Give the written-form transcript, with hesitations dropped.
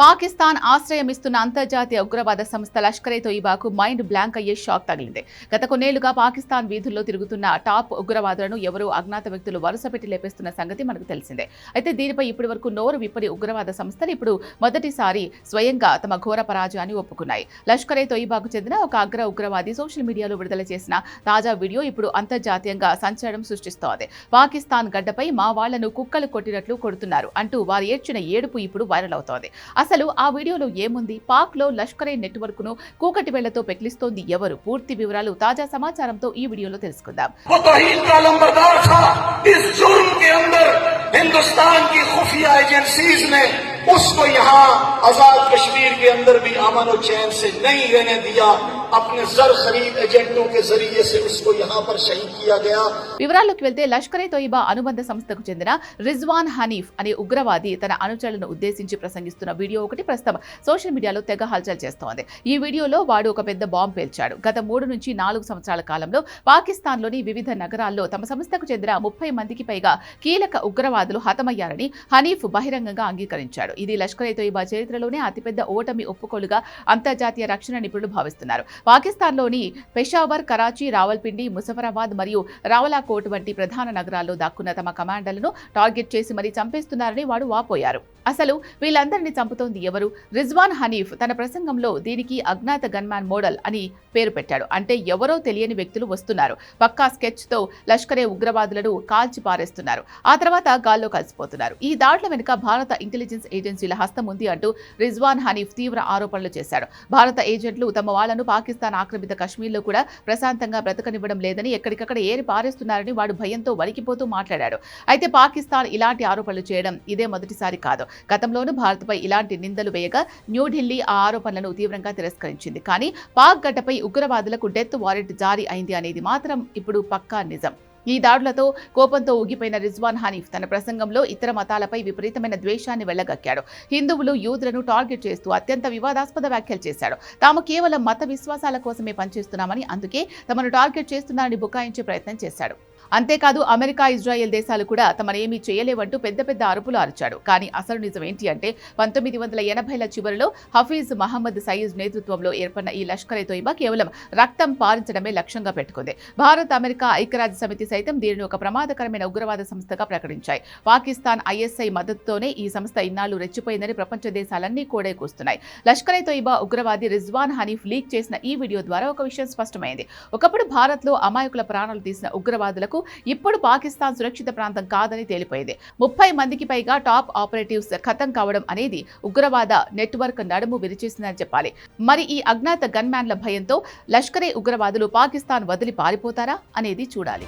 పాకిస్తాన్ ఆశ్రయమిస్తున్న అంతర్జాతీయ ఉగ్రవాద సంస్థ లష్కర్-ఏ-తోయిబాకు మైండ్ బ్లాంక్ అయ్యే షాక్ తగిలింది. గత కొన్నేళ్లుగా పాకిస్తాన్ వీధుల్లో తిరుగుతున్న టాప్ ఉగ్రవాదులను ఎవరో అజ్ఞాత వ్యక్తులు వరుసపెట్టి లేపేస్తున్న సంగతి మనకు తెలిసిందే. అయితే దీనిపై ఇప్పటి వరకు నోరు విప్పని ఉగ్రవాద సంస్థలు ఇప్పుడు మొదటిసారి స్వయంగా తమ ఘోర పరాజయాన్ని ఒప్పుకున్నాయి. లష్కర్-ఏ-తోయిబాకు చెందిన ఒక అగ్ర ఉగ్రవాది సోషల్ మీడియాలో విడుదల చేసిన తాజా వీడియో ఇప్పుడు అంతర్జాతీయంగా సంచలనం సృష్టిస్తోంది. పాకిస్తాన్ గడ్డపై మా వాళ్లను కుక్కలు కొట్టినట్లు కొడుతున్నారు అంటూ వారు ఏడ్చిన ఏడుపు ఇప్పుడు వైరల్ అవుతోంది. అసలు ఆ వీడియోలో ఏముంది? పాక్లో లష్కరే నెట్వర్క్ ను కూకటి వేళ్లతో పెకిలిస్తోంది ఎవరు? పూర్తి వివరాలు తాజా సమాచారంతో ఈ వీడియోలో తెలుసుకుందాం. हिंदुस्तान की खुफिया एजेंसीज ने उसको यहाँ आजाद कश्मीर के अंदर भी अमन और चैन से नहीं रहने दिया. अपने जर खरीद एजेंटों के जरिए से उसको यहाँ पर शहीद किया गया. వివరాల్లోకి వెళ్తే లష్కర్-ఏ-తోయిబా అనుబంధ సంస్థకు చెందిన రిజ్వాన్ హనీఫ్ అనే ఉగ్రవాది తన అనుచరులను ఉద్దేశించి ప్రసంగిస్తున్న వీడియో ఒకటి ప్రస్తుతం సోషల్ మీడియాలో తెగ హల్చల్ చేస్తోంది. ఈ వీడియోలో వాడు ఒక పెద్ద బాంబు పేల్చాడు. గత 3 నుంచి 4 సంవత్సరాల కాలంలో పాకిస్తాన్లోని వివిధ నగరాల్లో తమ సంస్థకు చెందిన 30 మందికి పైగా కీలక ఉగ్రవాదులు హతమయ్యారని హనీఫ్ బహిరంగంగా అంగీకరించాడు. ఇది లష్కర్-ఏ-తోయిబా చరిత్రలోనే అతిపెద్ద ఓటమి ఒప్పుకోలుగా అంతర్జాతీయ రక్షణ నిపుణులు భావిస్తున్నారు. పాకిస్తాన్లోని పెషావర్, కరాచీ, రావల్పిండి, ముజఫరాబాద్ మరియు రావలాకోట్ వంటి ప్రధాన నగరాల్లో దాక్కున్న తమ కమాండర్లను టార్గెట్ చేసి మరీ చంపేస్తున్నారని వాడు వాపోయారు. అసలు వీళ్ళందరినీ చంపుతోంది ఎవరు? రిజ్వాన్ హనీఫ్ తన ప్రసంగంలో దీనికి అజ్ఞాత గన్మ్యాన్ మోడల్ అని పేరు పెట్టాడు. అంటే ఎవరో తెలియని వ్యక్తులు వస్తున్నారు, పక్కా స్కెచ్ తో లష్కరే ఉగ్రవాదులను కాల్చి పారేస్తున్నారు, ఆ తర్వాత గాల్లో కలిసిపోతున్నారు. ఈ దాడుల వెనుక భారత ఇంటెలిజెన్స్ ఏజెన్సీల హస్తం ఉంది అంటూ రిజ్వాన్ హనీఫ్ తీవ్ర ఆరోపణలు చేశాడు. భారత ఏజెంట్లు తమ వాళ్లను పాకిస్తాన్ ఆక్రమిత కశ్మీర్లో కూడా ప్రశాంతంగా బ్రతకనివ్వడం లేదని ఎక్కడికక్కడ ఏరి పారేస్తున్నారని వాడు భయంతో వణికిపోతూ మాట్లాడాడు. అయితే పాకిస్తాన్ ఇలాంటి ఆరోపణలు చేయడం ఇదే మొదటిసారి కాదు. గతంలోనూ భారత్పై ఇలాంటి నిందలు వేయగా న్యూఢిల్లీ ఆ ఆరోపణలను తీవ్రంగా తిరస్కరించింది. కానీ పాక్ గడ్డపై ఉగ్రవాదులకు డెత్ వారెంట్ జారీ అయింది అనేది మాత్రం ఇప్పుడు పక్కా నిజం. ఈ దాడులతో కోపంతో ఊగిపోయిన రిజ్వాన్ హనీఫ్ తన ప్రసంగంలో ఇతర మతాలపై విపరీతమైన ద్వేషాన్ని వెళ్లగక్కాడు. హిందువులు, యూదులను టార్గెట్ చేస్తూ అత్యంత వివాదాస్పద వ్యాఖ్యలు చేశాడు. తాము కేవలం మత విశ్వాసాల కోసమే పనిచేస్తున్నామని, అందుకే తమను టార్గెట్ చేస్తున్నారని బుకాయించే ప్రయత్నం చేశాడు. అంతేకాదు అమెరికా, ఇజ్రాయెల్ దేశాలు కూడా తమనేమీ చేయలేవంటూ పెద్ద పెద్ద అరుపులు అరిచాడు. కానీ అసలు నిజం ఏంటి అంటే 1980ల చివరిలో హఫీజ్ మహమ్మద్ సయీద్ నేతృత్వంలో ఏర్పడిన ఈ లష్కర్-ఏ-తోయిబా కేవలం రక్తం పారించడమే లక్ష్యంగా పెట్టుకుంది. భారత్, అమెరికా, ఐక్యరాజ్య సమితి సైతం దీనిని ఒక ప్రమాదకరమైన ఉగ్రవాద సంస్థగా ప్రకటించాయి. పాకిస్తాన్ ఐఎస్ఐ మద్దతుతోనే ఈ సంస్థ ఇన్నాళ్లు రెచ్చిపోయిందని ప్రపంచ దేశాలన్నీ కూడా కూస్తున్నాయి. లష్కర్-ఏ-తోయిబా ఉగ్రవాది రిజ్వాన్ హనీఫ్ లీక్ చేసిన ఈ వీడియో ద్వారా ఒక విషయం స్పష్టమైంది. ఒకప్పుడు భారత్లో అమాయకుల ప్రాణాలు తీసిన ఉగ్రవాదులకు ఇప్పుడు పాకిస్తాన్ సురక్షిత ప్రాంతం కాదని తేలిపోయింది. 30 మందికి పైగా టాప్ ఆపరేటివ్స్ ఖతం కావడం అనేది ఉగ్రవాద నెట్వర్క్ నడుము విరిచేసిందని చెప్పాలి. మరి ఈ అజ్ఞాత గన్మ్యాన్ల భయంతో లష్కరే ఉగ్రవాదులు పాకిస్తాన్ వదిలి పారిపోతారా అనేది చూడాలి.